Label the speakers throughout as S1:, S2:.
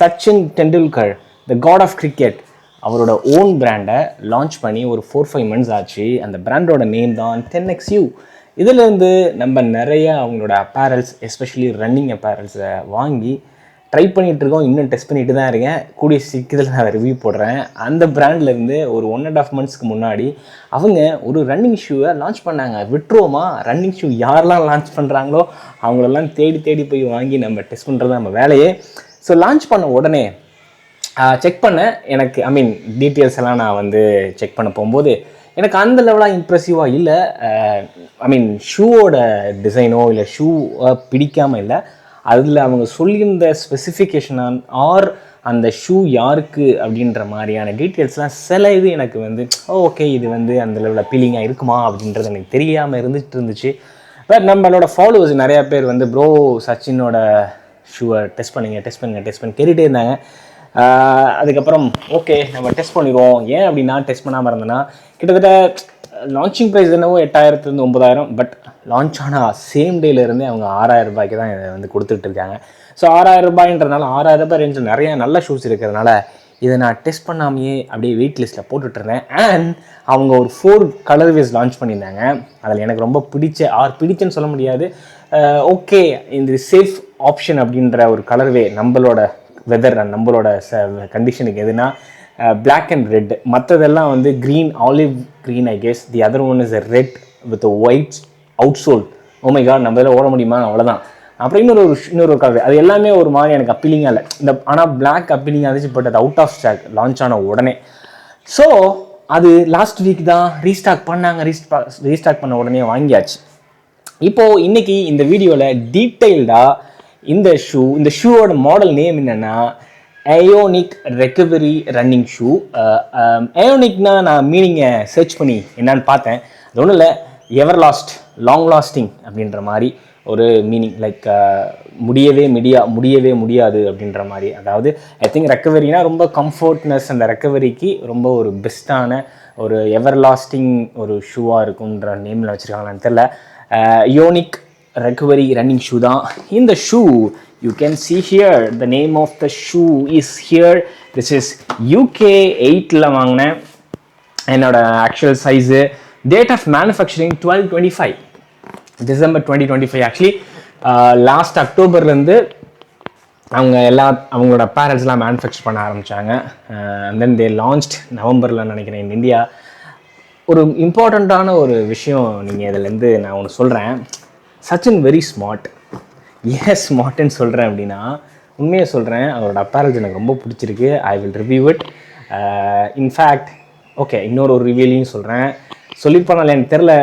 S1: Sachin Tendulkar, the god of cricket, அவரோட own பிராண்டை launch பண்ணி ஒரு 4-5 months ஆச்சு. அந்த பிராண்டோட நேம் தான் 10XU. இதிலேருந்து நம்ம நிறைய அவங்களோட அப்பேரல்ஸ், எஸ்பெஷலி ரன்னிங் அப்பேரல்ஸை வாங்கி ட்ரை பண்ணிகிட்ருக்கோம். இன்னும் டெஸ்ட் பண்ணிட்டு தான் இருக்கேன். கூடிய சீக்கிரத்தில் நான் ரிவ்யூ போடுறேன். அந்த பிராண்ட்லேருந்து ஒரு 1.5 months முன்னாடி அவங்க ஒரு ரன்னிங் ஷூவை லான்ச் பண்ணாங்க. விட்ருவோமா? ரன்னிங் ஷூ யாரெல்லாம் லான்ச் பண்ணுறாங்களோ அவங்களெல்லாம் தேடி தேடி போய் வாங்கி நம்ம டெஸ்ட் பண்ணுறது நம்ம வேலையே. ஸோ லான்ச் பண்ண உடனே செக் பண்ணேன். எனக்கு டீட்டெயில்ஸ் எல்லாம் நான் வந்து செக் பண்ண போகும்போது எனக்கு அந்த லெவலாக இம்ப்ரெசிவாக இல்லை. ஷூவோட டிசைனோ இல்லை ஷூவை பிடிக்காமல் இல்லை, அதில் அவங்க சொல்லியிருந்த ஸ்பெசிஃபிகேஷன் ஆர் அந்த ஷூ யாருக்கு அப்படின்ற மாதிரியான டீட்டெயில்ஸ்லாம் சில இது எனக்கு வந்து ஓகே இது வந்து அந்த லெவலில் அப்பீலிங்காக இருக்குமா அப்படின்றது எனக்கு தெரியாமல் இருந்துச்சு. பட் நம்மளோட ஃபாலோவர்ஸ் நிறையா பேர் வந்து ப்ரோ சச்சினோட ஷூவை டெஸ்ட் பண்ணி கேட்டுகிட்டே இருந்தாங்க. அதுக்கப்புறம் ஓகே நம்ம டெஸ்ட் பண்ணிடுவோம். ஏன் அப்படின்னா டெஸ்ட் பண்ணாமல் இருந்தேன்னா கிட்டத்தட்ட லான்ச்சிங் ப்ரைஸ் என்னவோ 8,000 to 9,000, பட் லான்ச் ஆனால் சேம் டேலேருந்தே அவங்க 6,000 ரூபாய்க்கு தான் இதை வந்து கொடுத்துட்ருக்காங்க. ஸோ 6,000 ரூபாய்ன்றதுனால 6,000 ரூபாய் ரேஞ்சில் நிறையா நல்ல ஷூஸ் இருக்கிறதுனால இதை நான் டெஸ்ட் பண்ணாமையே அப்படியே வெயிட் லிஸ்ட்டில் போட்டுட்ருந்தேன். அண்ட் அவங்க ஒரு 4 கலர்வேஸ் லான்ச் பண்ணியிருந்தாங்க. அதில் எனக்கு ரொம்ப பிடிச்சேன்னு சொல்ல முடியாது, ஓகே இந்த சேஃப் ஆப்ஷன் அப்படின்ற ஒரு கலர்வே நம்மளோட வெதர் அண்ட் நம்மளோட கண்டிஷனுக்கு எதுனா black and red, மற்றதெல்லாம் வந்து green, olive green I guess. The other one is a red with a white outsole. Oh my god, நம்ம இதில் ஓட முடியுமா? அவ்வளோதான். அப்புறம் இன்னொரு கலர், அது எல்லாமே ஒரு மாதிரி எனக்கு அப்பீலிங்காக இல்லை. ஆனால் பிளாக் அப்பீலிங்காக இருந்துச்சு, பட் அது அவுட் ஆஃப் ஸ்டாக் லான்ச் ஆன உடனே. ஸோ அது லாஸ்ட் வீக் தான் ரீஸ்டாக் பண்ணாங்க. ரீஸ்டாக் பண்ண உடனே வாங்கியாச்சு. இப்போது இன்றைக்கி இந்த வீடியோவில் டீட்டெயில்டாக இந்த ஷூவோட மாடல் நேம் என்னென்னா ஏயோனிக் ரெக்கவரி ரன்னிங் ஷூ. ஏயோனிக்னா நான் மீனிங்கை சர்ச் பண்ணி என்னான்னு பார்த்தேன். அது ஒன்றும் இல்லை, லாங் லாஸ்டிங் அப்படின்ற மாதிரி ஒரு மீனிங். லைக் முடியவே முடியாது அப்படின்ற மாதிரி. அதாவது ஐ திங்க் ரெக்கவரினா ரொம்ப கம்ஃபர்ட்னஸ், அந்த ரெக்கவரிக்கு ரொம்ப ஒரு பெஸ்ட்டான ஒரு எவர் லாஸ்டிங் ஒரு ஷூவாக இருக்குன்ற நேமில் வச்சுருக்காங்களான்னு தெரில. யோனிக் recovery running shoe தான் இந்த shoe. You can see here the name of the shoe is here. This is UK 8ல வாங்கினேன். என்னோட actual size. Date of manufacturing 12/25 December 2025. Actually last அக்டோபர்லேருந்து அவங்களோட அப்பேரல்ஸ்லாம் மேனுஃபேக்சர் பண்ண ஆரம்பித்தாங்க. அண்ட் தென் தே லான்ச்ட் நவம்பரில் நினைக்கிறேன் இன் இந்தியா. ஒரு இம்பார்ட்டண்ட்டான ஒரு விஷயம் நீங்கள் இதிலேருந்து நான் ஒன்று சொல்கிறேன். Sachin very smart. ஏன் ஸ்மார்ட்டுன்னு சொல்கிறேன் அப்படின்னா, உண்மையை சொல்கிறேன், அவரோட அப்பேரல்ஸ் எனக்கு ரொம்ப பிடிச்சிருக்கு. I will review it. In fact okay இன்னொரு ரிவ்யூலையும் சொல்கிறேன். சொல்லியிருப்பானால எனக்கு தெரில,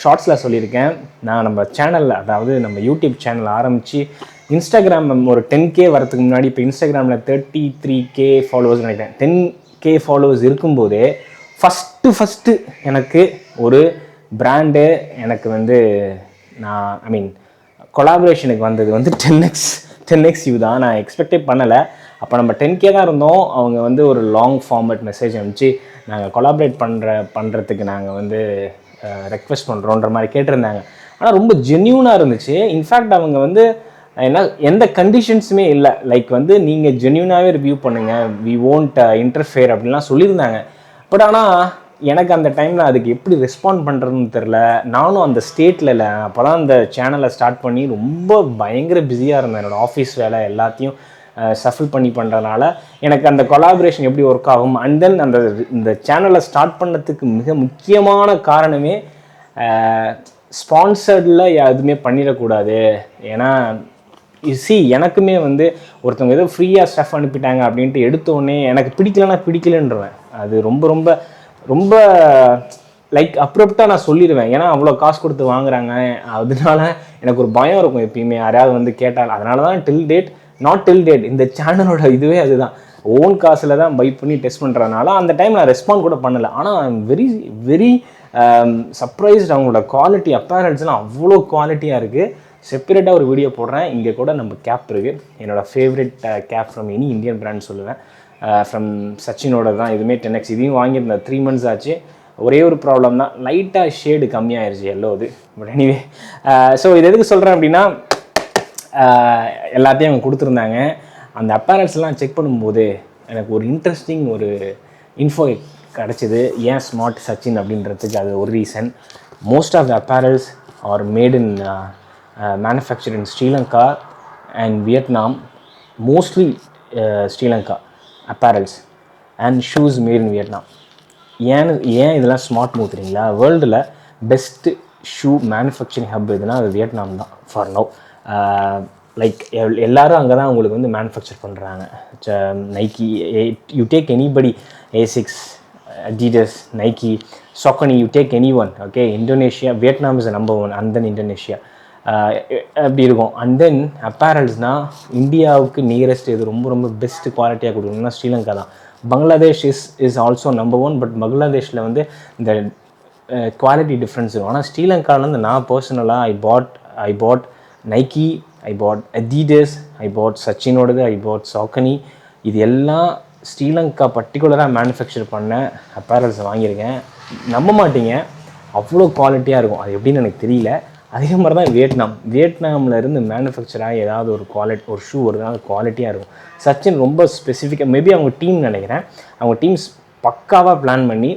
S1: ஷார்ட்ஸில் சொல்லியிருக்கேன். நான் நம்ம சேனலில், அதாவது நம்ம யூடியூப் சேனல் ஆரம்பித்து இன்ஸ்டாகிராம் ஒரு 10K வரதுக்கு முன்னாடி, இப்போ இன்ஸ்டாகிராமில் 33K ஃபாலோவர்ஸ் நினைக்கிறேன். 10K ஃபாலோவர்ஸ் இருக்கும்போதே ஃபஸ்ட்டு எனக்கு ஒரு பிராண்டு எனக்கு வந்து கொலாபரேஷனுக்கு வந்தது வந்து 10XU தான். நான் எக்ஸ்பெக்டே பண்ணலை. அப்போ நம்ம 10K தான் இருந்தோம். அவங்க வந்து ஒரு லாங் ஃபார்மேட் மெசேஜ் அனுப்பிச்சு நாங்கள் கொலாபரேட் பண்ணுறதுக்கு நாங்கள் வந்து ரெக்வெஸ்ட் பண்ணுறோன்ற மாதிரி கேட்டிருந்தாங்க. ஆனால் ரொம்ப ஜென்யூனாக இருந்துச்சு. இன்ஃபேக்ட் அவங்க வந்து எந்த கண்டிஷன்ஸுமே இல்லை, லைக் வந்து நீங்கள் ஜென்யூனாகவே ரிவ்யூ பண்ணுங்கள், வி ஓன்ட் இன்டர்ஃபியர் அப்படின்லாம் சொல்லியிருந்தாங்க. பட் ஆனால் எனக்கு அந்த டைமில் அதுக்கு எப்படி ரெஸ்பாண்ட் பண்ணுறதுன்னு தெரில. நானும் அந்த ஸ்டேட்டில் இல்லை. அப்போ தான் அந்த சேனலை ஸ்டார்ட் பண்ணி ரொம்ப பயங்கர பிஸியாக இருந்தேன். என்னோடய ஆஃபீஸ் வேலை எல்லாத்தையும் ஷஃபில் பண்ணி பண்ணுறதுனால எனக்கு அந்த கொலாபரேஷன் எப்படி ஒர்க் ஆகும். அண்ட் தென் இந்த சேனலை ஸ்டார்ட் பண்ணதுக்கு மிக முக்கியமான காரணமே ஸ்பான்சர்டில் எதுவுமே பண்ணிடக்கூடாது. ஏன்னா எனக்குமே வந்து ஒருத்தவங்க ஏதோ ஃப்ரீயாக ஸ்டஃப் அனுப்பிட்டாங்க அப்படின்ட்டு எடுத்தோடனே எனக்கு பிடிக்கலன்றேன். அது ரொம்ப லைக் அப்ரப்டாக நான் சொல்லிடுவேன். ஏன்னா அவ்வளோ காசு கொடுத்து வாங்குறாங்க. அதனால எனக்கு ஒரு பயம் இருக்கும் எப்பயுமே, யாரையாவது வந்து கேட்டால். அதனால தான் நாட் டில் டேட் இந்த சேனலோட இதுவே அதுதான். ஓன் காசில் தான் பை பண்ணி டெஸ்ட் பண்ணுறதுனால அந்த டைம் நான் ரெஸ்பாண்ட் கூட பண்ணலை. ஆனால் வெரி வெரி சர்ப்ரைஸ்ட். அவங்களோட குவாலிட்டி அப்பேரல்ஸ்லாம் அவ்வளோ குவாலிட்டியாக இருக்குது. செப்பரேட்டாக ஒரு வீடியோ போடுறேன். இங்கே கூட நம்ம கேப் இருக்குது. என்னோடய favourite cap from any Indian brand சொல்லுவேன். ஃப்ரம் சச்சினோட தான். இதுவுமே 10X. இதையும் வாங்கியிருந்தேன் 3 months ஆச்சு. ஒரே ஒரு ப்ராப்ளம் தான், லைட்டாக ஷேடு கம்மியாகிடுச்சு எல்லோ இது. பட் எனிவே ஸோ இது எதுக்கு சொல்கிறேன் அப்படின்னா, எல்லாத்தையும் அவங்க கொடுத்துருந்தாங்க. அந்த அப்பேரல்ஸ்லாம் செக் பண்ணும்போது எனக்கு ஒரு இன்ட்ரெஸ்டிங் ஒரு இன்ஃபோ கிடச்சிது. ஏன் ஸ்மார்ட் சச்சின் அப்படின்றதுக்கு அது ஒரு reason. Most of the apparels are made in manufacture in Sri Lanka and Vietnam, mostly Sri Lanka apparels and shoes made in Vietnam. ஏன் இதெல்லாம் ஸ்மார்ட் மூவ் தெரியுங்களா? வேர்ல்டில் பெஸ்ட்டு ஷூ மேனுஃபேக்சரிங் ஹப் எதுனா அது வியட்நாம் தான் ஃபார் நவ். லைக் எல்லோரும் அங்கே தான் உங்களுக்கு வந்து மேனுஃபேக்சர் பண்ணுறாங்க. Nike, you take anybody, Asics, Adidas, Nike, Saucony, you take anyone, okay? Indonesia, Vietnam is the number one, and then Indonesia. அப்படி இருக்கும். அண்ட் தென் அப்பேரல்ஸ்னால் இந்தியாவுக்கு நியரஸ்ட் இது ரொம்ப ரொம்ப பெஸ்ட் குவாலிட்டியாக கொடுக்கணும்னா ஸ்ரீலங்கா தான். Bangladesh is also number one. But பங்களாதேஷில் வந்து இந்த குவாலிட்டி டிஃப்ரென்ஸ் இருக்கும். ஆனால் ஸ்ரீலங்காவிலேருந்து நான் பர்சனலாக ஐ பாட் நைக்கி, ஐ பாட் Adidas, ஐ பாட் சச்சினோடது, ஐ பாட் Saucony. இது எல்லாம் ஸ்ரீலங்கா பர்டிகுலராக மேனுஃபேக்சர் பண்ண அப்பேரல்ஸை வாங்கியிருக்கேன். நம்ப மாட்டீங்க, அவ்வளோ குவாலிட்டியாக இருக்கும். அது எப்படின்னு எனக்கு தெரியல. அதே மாதிரி தான் வியட்நாமில் இருந்து மேனுஃபேக்சராக ஏதாவது ஒரு ஷூ வருதுன்னா அது குவாலிட்டியாக இருக்கும். சச்சின் ரொம்ப ஸ்பெசிஃபிக்காக, மேபி அவங்க டீம் நினைக்கிறேன், அவங்க டீம்ஸ் பக்காவாக பிளான் பண்ணி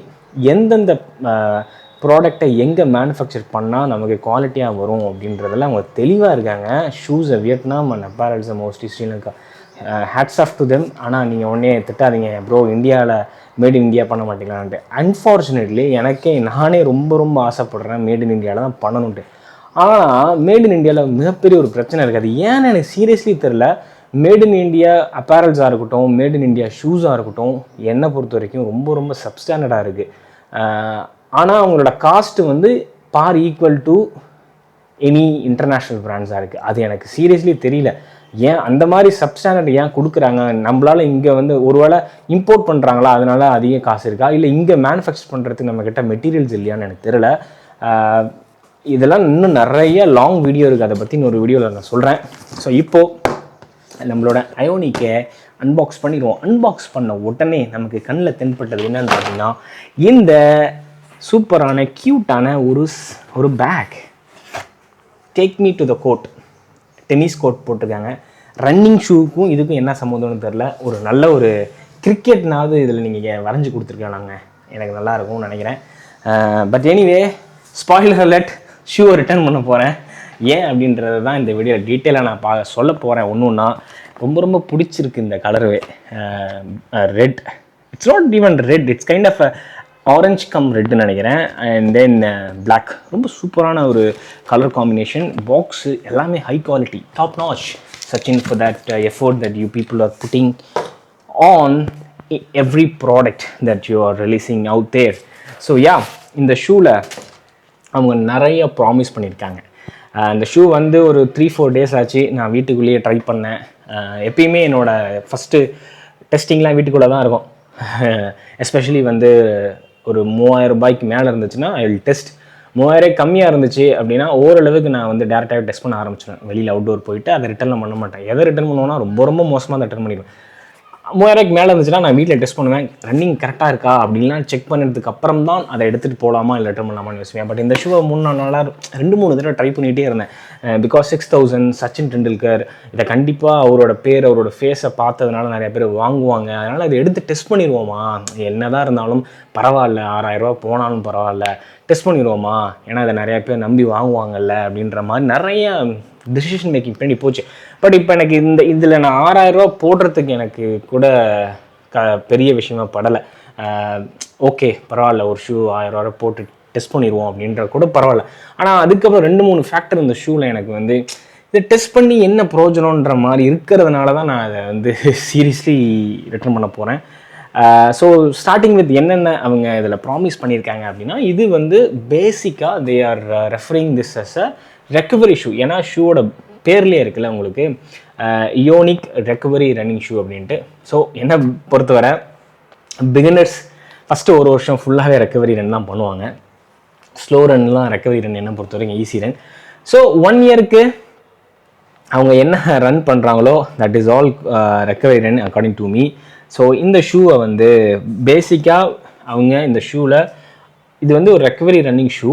S1: எந்தெந்த ப்ராடக்டை எங்கே மேனுஃபேக்சர் பண்ணால் நமக்கு குவாலிட்டியாக வரும் அப்படின்றதெல்லாம் அவங்க தெளிவாக இருக்காங்க. ஷூஸை Vietnam and அப்பேரல்ஸை mostly Sri Lanka. Hats off to them. ஆனால் நீங்கள் உடனே திட்டாதீங்க ப்ரோ, இந்தியாவில் மேட் இன் இந்தியா பண்ண மாட்டீங்களான்ட்டு. அன்ஃபார்ச்சுனேட்லி நானே ரொம்ப ரொம்ப ஆசைப்படுறேன் மேட் இன் இந்தியாவில் தான் பண்ணணுன்ட்டு. ஆனால் மேட் இன் இந்தியாவில் மிகப்பெரிய ஒரு பிரச்சனை இருக்குது. ஏன்னு எனக்கு சீரியஸ்லி தெரில. மேட் இன் இந்தியா அப்பேரல்ஸாக இருக்கட்டும், மேட் இன் இந்தியா ஷூஸாக இருக்கட்டும், என்னை பொறுத்த வரைக்கும் ரொம்ப ரொம்ப சப்ஸ்டாண்டர்டாக இருக்குது. ஆனால் அவங்களோட காஸ்ட்டு வந்து par equal to any international பிராண்ட்ஸாக இருக்குது. அது எனக்கு சீரியஸ்லி தெரியல. ஏன் அந்த மாதிரி சப்ஸ்டாண்டர்ட் ஏன் கொடுக்குறாங்க? நம்மளால் இங்கே வந்து ஒருவேளை இம்போர்ட் பண்ணுறாங்களா, அதனால அதிக காசு இருக்கா, இல்லை இங்கே மேனுஃபேக்சர் பண்ணுறதுக்கு நம்மக்கிட்ட மெட்டீரியல்ஸ் இல்லையான்னு எனக்கு தெரியல. இதெல்லாம் இன்னும் நிறைய லாங் வீடியோ இருக்குது, அதை பற்றி இன்னொரு வீடியோவில் நான் சொல்கிறேன். ஸோ இப்போது நம்மளோட அயோனிக்கை அன்பாக்ஸ் பண்ணிடுவோம். அன்பாக்ஸ் பண்ண உடனே நமக்கு கண்ணில் தென்பட்டது என்னன்னு பார்த்தீங்கன்னா, இந்த சூப்பரான க்யூட்டான ஒரு bag. Take me to the court, tennis court போட்டிருக்காங்க. ரன்னிங் ஷூக்கும் இதுக்கும் என்ன சம்மந்தம்னு தெரில. ஒரு நல்ல ஒரு கிரிக்கெட்னாவது இதில் நீங்கள் வரைஞ்சி கொடுத்துருக்காங்க, எனக்கு நல்லாயிருக்கும்னு நினைக்கிறேன். பட் எனிவே, ஸ்பாயிலர் அலர்ட், ஷூவை ரிட்டர்ன் பண்ண போகிறேன். ஏன் அப்படின்றது தான் இந்த வீடியோ டீட்டெயிலாக நான் சொல்ல போகிறேன். ஒன்றுன்னா ரொம்ப ரொம்ப பிடிச்சிருக்கு இந்த colourway. Red, it's not even red, it's kind of orange cum ரெட்டுன்னு நினைக்கிறேன். அண்ட் தென் பிளாக், ரொம்ப சூப்பரான ஒரு கலர் காம்பினேஷன். பாக்ஸு எல்லாமே ஹை குவாலிட்டி, டாப் நாச். சச்சின் for that effort that you people are putting on every product that you are releasing out there. So yeah, இந்த ஷூவில் அவங்க நிறைய ப்ராமிஸ் பண்ணியிருக்காங்க. அந்த ஷூ வந்து ஒரு 3-4 டேஸ் ஆச்சு நான் வீட்டுக்குள்ளேயே ட்ரை பண்ணேன். எப்பயுமே என்னோடய ஃபஸ்ட்டு டெஸ்டிங்லாம் வீட்டுக்குள்ளே தான் இருக்கும். எஸ்பெஷலி வந்து ஒரு 3000 ரூபாய்க்கு மேலே இருந்துச்சுன்னா ஐ வில் டெஸ்ட். 3000 கம்மியாக இருந்துச்சு அப்படின்னா ஓரளவுக்கு நான் வந்து டேரெக்டாகவே டெஸ்ட் பண்ண ஆரம்பிச்சிடுவேன். வெளியில் அவுட்டோர் போயிட்டு அதை ரிட்டர்ன் பண்ண மாட்டேன். எதை ரிட்டர்ன் பண்ணுவோன்னா ரொம்ப ரொம்ப மோசமாக அதை ரிட்டர்ன் பண்ணிடுவேன். 3000 மேலே இருந்துச்சுன்னா நான் வீட்டில் டெஸ்ட் பண்ணுவேன், ரன்னிங் கரெக்டாக இருக்கா அப்படின்லாம் செக் பண்ணதுக்கு அப்புறம் தான் அதை எடுத்துகிட்டு போகலாமா இல்லை ரிட்டர்ன் பண்ணலாமான்னு யோசிப்பேன். பட் இந்த ஷூவை 3 நாளாக 2-3 தடவை ட்ரை பண்ணிகிட்டே இருந்தேன். பிகாஸ் 6000 சச்சின் டெண்டுல்கர், இதை கண்டிப்பாக அவரோட பேர் அவரோட ஃபேஸை பார்த்ததுனால நிறைய பேர் வாங்குவாங்க. அதனால் அதை எடுத்து டெஸ்ட் பண்ணிடுவோமா, என்ன தான் இருந்தாலும் பரவாயில்ல, 6000 ரூபா போனாலும் பரவாயில்ல, டெஸ்ட் பண்ணிடுவோமா, ஏன்னா இதை நிறையா பேர் நம்பி வாங்குவாங்கல்ல அப்படின்ற மாதிரி நிறைய டிசிஷன் மேக்கிங் பண்ணி போச்சு. பட் இப்போ எனக்கு இதில் நான் 6000 ரூபா போடுறதுக்கு எனக்கு கூட பெரிய விஷயமா படலை. ஓகே பரவாயில்ல, ஒரு ஷூ 1000 ரூபா போட்டு டெஸ்ட் பண்ணிடுவோம் அப்படின்ற கூட பரவாயில்ல. ஆனால் அதுக்கப்புறம் 2-3 ஃபேக்டர் இந்த ஷூவில் எனக்கு வந்து இதை டெஸ்ட் பண்ணி என்ன பிரயோஜனன்ற மாதிரி இருக்கிறதுனால தான் நான் அதை வந்து சீரியஸ்லி ரிட்டர்ன் பண்ண போகிறேன். ஸோ ஸ்டார்டிங் வித் என்னென்ன அவங்க இதில் ப்ராமிஸ் பண்ணியிருக்காங்க அப்படின்னா, இது வந்து பேசிக்காக they are referring this as a recovery shoe. ஏன்னா ஷூவோட பேர்லேயே இருக்குல்ல உங்களுக்கு, இயோனிக் ரெக்கவரி ரன்னிங் ஷூ அப்படின்ட்டு. ஸோ என்னை பொறுத்தவரை பிகினர்ஸ் ஃபஸ்ட்டு ஒரு வருஷம் ஃபுல்லாகவே ரெக்கவரி ரன் தான் பண்ணுவாங்க. ஸ்லோ ரன்லாம் ரெக்கவரி ரன் என்னை பொறுத்த வரைக்கும் ஈஸி ரன். ஸோ 1 இயருக்கு அவங்க என்ன ரன் பண்ணுறாங்களோ that is all recovery run according to me. So இந்த ஷூவை வந்து பேசிக்காக அவங்க இந்த ஷூவில் இது வந்து ஒரு recovery running shoe,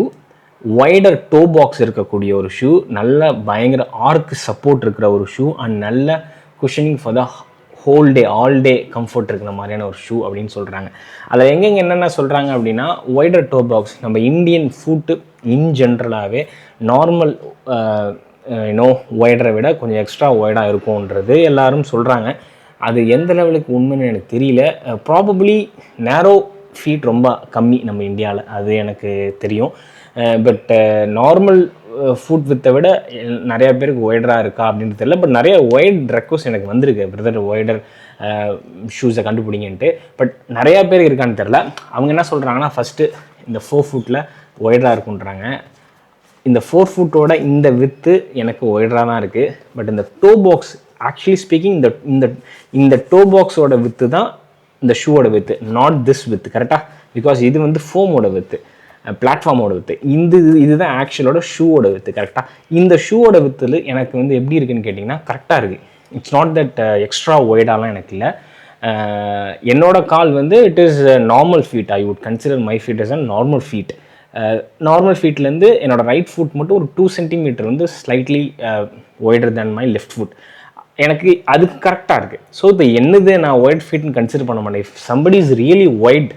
S1: wider to box இருக்கக்கூடிய ஒரு ஷூ, நல்ல பயங்கர ஆர்க் சப்போர்ட் இருக்கிற ஒரு ஷூ, அண்ட் நல்ல cushioning for the whole day all day comfort இருக்கிற மாதிரியான ஒரு ஷூ அப்படின்னு சொல்கிறாங்க. அதில் எங்கெங்கே என்னென்ன சொல்கிறாங்க அப்படின்னா, ஒய்டர் டோ பாக்ஸ், நம்ம இந்தியன் ஃபுட்டு இன் ஜென்ரலாகவே நார்மல் ஒய்டரை விட கொஞ்சம் எக்ஸ்ட்ரா ஒய்டாக இருக்கும்ன்றது எல்லாரும் சொல்கிறாங்க. அது எந்த லெவலுக்கு உண்மைன்னு எனக்கு தெரியல. ப்ராபப்ளி நேரோ ஃபீட் ரொம்ப கம்மி நம்ம இந்தியாவில், அது எனக்கு தெரியும். பட் நார்மல் ஃபுட் வித்தை விட நிறையா பேருக்கு ஒய்டராக இருக்கா அப்படின்னு தெரியல. பட் நிறைய ஒய்ட் ரெக்வஸ்ட் எனக்கு வந்திருக்கு, பிரதர் ஒய்டர் ஷூஸை கண்டுபிடிங்கன்ட்டு. பட் நிறையா பேருக்கு இருக்கான்னு தெரில. அவங்க என்ன சொல்கிறாங்கன்னா, ஃபஸ்ட்டு இந்த 4 ஃபுட்டில் ஒய்டராக இருக்குன்றாங்க. இந்த 4 ஃபுட்டோட இந்த வித்து எனக்கு ஒய்டராக தான் இருக்குது. பட் இந்த டோ பாக்ஸ் ஆக்சுவலி ஸ்பீக்கிங் இந்த டோ பாக்ஸோட வித்து தான் இந்த ஷூவோட வித்து, நாட் திஸ் வித்து. கரெக்டாக? பிகாஸ் இது வந்து ஃபோமோட வித்து, பிளாட்ஃபார்மோட வித்து. இதுதான் ஆக்சுவலோட ஷூவோட வித்து. கரெக்டாக? இந்த ஷூவோட வித்தில் எனக்கு வந்து எப்படி இருக்குன்னு கேட்டிங்கன்னா கரெக்டாக இருக்குது. இட்ஸ் நாட் தட் எக்ஸ்ட்ரா ஒய்டாலாம் எனக்கு இல்லை. என்னோட கால் வந்து it is normal feet. I would consider my feet is a normal feet. Normal ஃபீட்லேருந்து என்னோட ரைட் ஃபுட் மட்டும் ஒரு 2 சென்டிமீட்டர் வந்து slightly wider than my left foot. எனக்கு அதுக்கு கரெக்டாக இருக்குது. ஸோ இப்போ என்னது நான் ஒய்ட் ஃபீட்னு கன்சிடர் பண்ண மாட்டேன். If somebody is really wide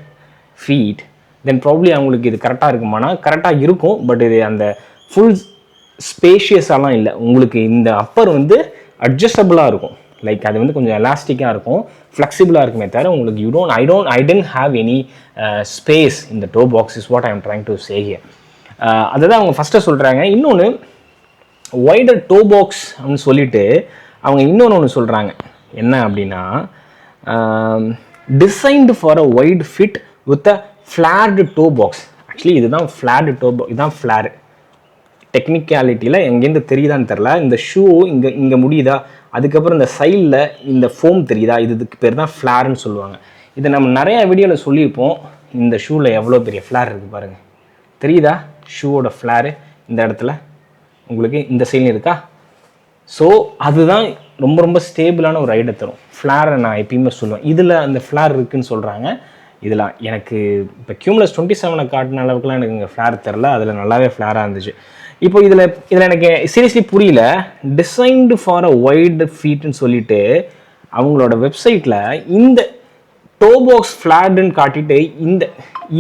S1: feet then probably அவங்களுக்கு இது கரெக்டாக இருக்குமானா கரெக்டாக இருக்கும். பட் இது அந்த ஃபுல் ஸ்பேஷியஸாலாம் இல்லை. உங்களுக்கு இந்த அப்பர் வந்து அட்ஜஸ்டபுளாக இருக்கும். லைக் அது வந்து கொஞ்சம் எலாஸ்டிக்காக இருக்கும், ஃப்ளெக்சிபிளாக இருக்குமே தவிர உங்களுக்கு ஐ டென்ட் ஹாவ் எனி ஸ்பேஸ் இந்த to box is what I am trying to say here. அதை தான் அவங்க ஃபஸ்ட்டு சொல்கிறாங்க. இன்னொன்று ஒய்டர் டோ பாக்ஸ் அப்படின்னு சொல்லிட்டு அவங்க இன்னொன்று சொல்கிறாங்க. என்ன அப்படின்னா, designed for a wide fit with a flared toe box. Actually இதுதான் ஃப்ளார்டு டோ பாக்ஸ், இதுதான் ஃப்ளாரு. டெக்னிக்காலிட்டியில் எங்கேருந்து தெரியுதான்னு தெரில. இந்த ஷூ இங்கே முடியுதா, அதுக்கப்புறம் இந்த சைடில் இந்த ஃபோம் தெரியுதா, இதுக்கு பேர் தான் ஃப்ளார்னு சொல்லுவாங்க. இதை நம்ம நிறையா வீடியோவில் சொல்லியிருப்போம். இந்த ஷூவில் எவ்வளோ பெரிய ஃப்ளார் இருக்குது பாருங்கள். தெரியுதா ஷூவோட ஃப்ளாரு? இந்த இடத்துல உங்களுக்கு இந்த சைட்லையும் இருக்கா? ஸோ அதுதான் ரொம்ப ரொம்ப ஸ்டேபிளான ஒரு ரைடை தரும். ஃப்ளாரை நான் எப்பயுமே சொல்லுவேன். இதில் அந்த ஃப்ளார் இருக்குதுன்னு சொல்கிறாங்க. இதெல்லாம் எனக்கு இப்போ Cumulus 27 காட்டின அளவுக்குலாம் எனக்கு இங்கே ஃப்ளார் தெரில. அதில் நல்லாவே ஃப்ளாராக இருந்துச்சு. இப்போ இதில் எனக்கு சீரியஸ்லி புரியல. டிசைன்டு ஃபார் அ ஒய்டு ஃபீட்னு சொல்லிட்டு அவங்களோட வெப்சைட்டில் இந்த டோ பாக்ஸ் ஃப்ளார்டுன்னு காட்டிட்டு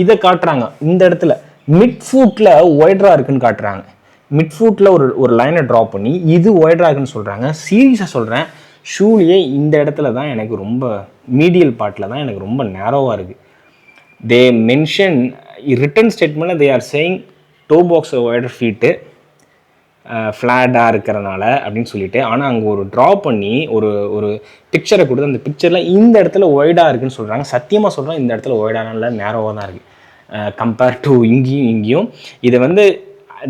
S1: இதை காட்டுறாங்க. இந்த இடத்துல மிட் ஃபுட்டில் ஒய்டராக இருக்குன்னு காட்டுறாங்க. மிட் ஃபுட்டில் ஒரு லைனை ட்ரா பண்ணி இது ஒய்டராக இருக்குன்னு சொல்கிறாங்க. சீரியஸாக சொல்கிறேன், ஷூலேயே இந்த இடத்துல தான் எனக்கு ரொம்ப மீடியல் பார்ட்டில் தான் எனக்கு ரொம்ப நேரோவாக இருக்குது. தே மென்ஷன் ரிட்டன் ஸ்டேட்மெண்ட்டில் they are saying toe box wider feet ஃப்ளாட்டாக இருக்கிறனால அப்படின்னு சொல்லிட்டு. ஆனால் அங்கே ஒரு ட்ரா பண்ணி ஒரு பிக்சரை கொடுத்து அந்த பிக்சரில் இந்த இடத்துல ஒய்டாக இருக்குதுன்னு சொல்கிறாங்க. சத்தியமாக சொல்கிறேன், இந்த இடத்துல ஒய்டானால நேரோவாக தான் இருக்குது கம்பேர் டு இங்கேயும். இதை வந்து